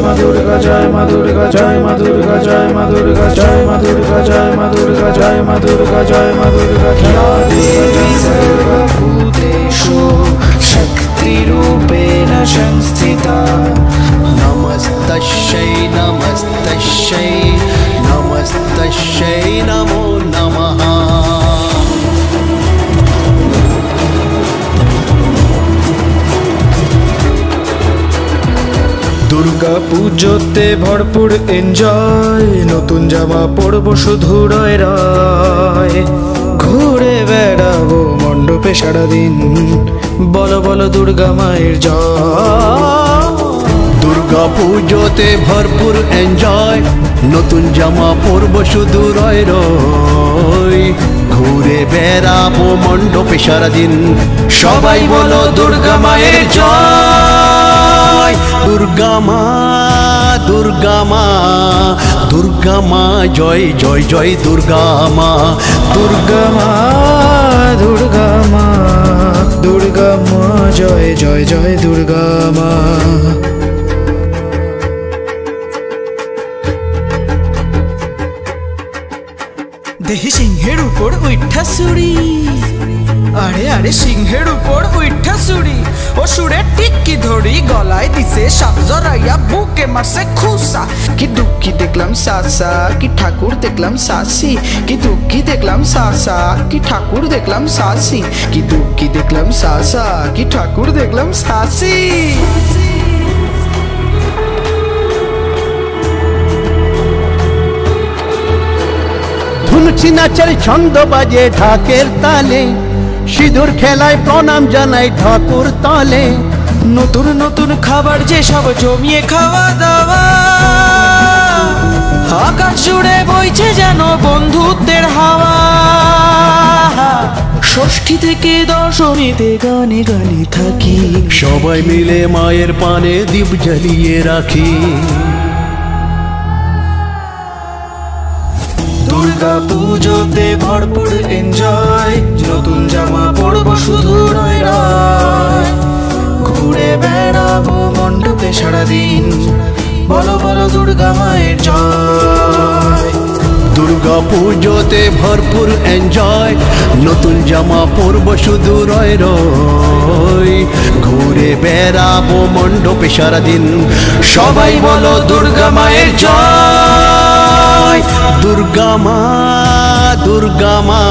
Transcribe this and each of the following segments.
মা দুর্গা জয় মা দুর্গা জয় মা দুর্গা জয় মা দুর্গা জয় মা দুর্গা জয় মা দুর্গা জয় মা দুর্গা জয় মা দুর্গা দেবী সর্বভূতেষু শক্তিরূপেণ সংস্থিতা নমস্তস্যৈ নমস্তস্যৈ নমস্তস্যৈ নমো নমঃ। দুর্গা পুজোতে ভরপুর এনজয়, নতুন জামা পরবো শুধু রয় রয়, ঘুরে বেড়াবো মণ্ডপে সারাদিন, বলো বলো দুর্গা মায়ের জয়। দুর্গা পুজোতে ভরপুর এনজয়, নতুন জামা পরবো শুধু রয় রয়, ঘুরে বেড়াবো মণ্ডপে সারাদিন, সবাই বলো দুর্গা মায়ের জয়। দুর্গা মা দুর্গা মা দুর্গা মা জয় জয় জয় দুর্গা মা। দুর্গা মা দুর্গা মা দুর্গা মা জয় জয় জয় দুর্গা মা। দেহি সিংহের উপর উঠা ছুরি, আরে আরে সিংহের উপর উঠা ছুরি, ও সুরে টিকি ধরি গলায় দিছে সাপ জড়াইয়া বুকে মারছে খুসা। কি দুঃখী দেখলাম সাসা, কি ঠাকুর দেখলাম সাসি, কি দুঃখী দেখলাম সাসা, কি ঠাকুর দেখলাম সাসি, কি দুঃখী দেখলাম সাসা, কি ঠাকুর দেখলাম সাসি। ধুনুচি নাচের ছন্দ বাজে ঢাকের তালে, সিঁদুর খেলায় প্রণাম জানাই ঠাকুর তলে, নতুন নতুন খাবার যে সব জমিয়ে খাওয়া দাওয়া, আকাশ জুড়ে বইছে যেন বন্ধুত্বের হাওয়া। ষষ্ঠী থেকে দশমীতে গানে গানে থাকি, সবাই মিলে মায়ের পানে দীপ জ্বালিয়ে রাখি। দুর্গা পুজোতে ভরপুর এনজয়, নতুন জামা পরবো শুধু রয় রয়, ঘুরে বেড়াবো মণ্ডপে সারাদিন, বলো বলো দুর্গা মায়ের জয়। দুর্গা পুজোতে ভরপুর এনজয়, নতুন জামা পরবো শুধু রয় রয়, ঘুরে বেড়াবো মণ্ডপে সারাদিন, সবাই বলো দুর্গা মায়ের জয়। দুর্গা মা দুর্গা মা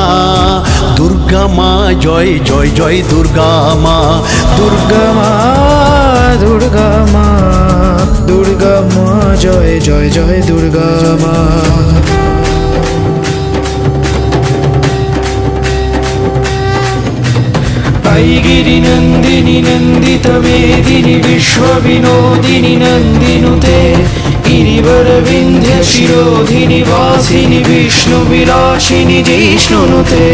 দুর্গা মা জয় জয় জয় দুর্গা মা। দুর্গা মা দুর্গা মা দুর্গা মা জয় জয় জয় দুর্গা মা। गिरि नंदिनी नंदित मेदिनी विश्व विनोदिनी नंदिनुते, गिरिवर विंध्य शिरोधिनी वासिनी विष्णु विलासिनी जिष्णुनुते।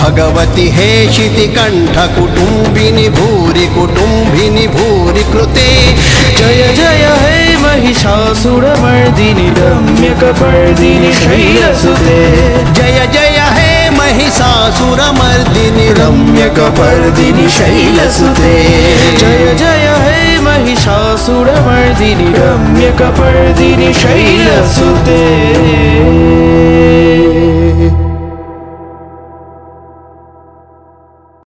भगवती हे शितिकंठ कुटुंबिनी भूरि कुटुंबिनी भूरि कृते, जय जय हे महिषासुरमर्दिनी रम्यकपर्दिनी शैलसुते। जय जय हे महिषासुरमर्दिनी रम्यकपर्दिनी शैलसुते। जय जय हे महिषासुरमर्दिनी रम्यकपर्दिनी शैलसुते।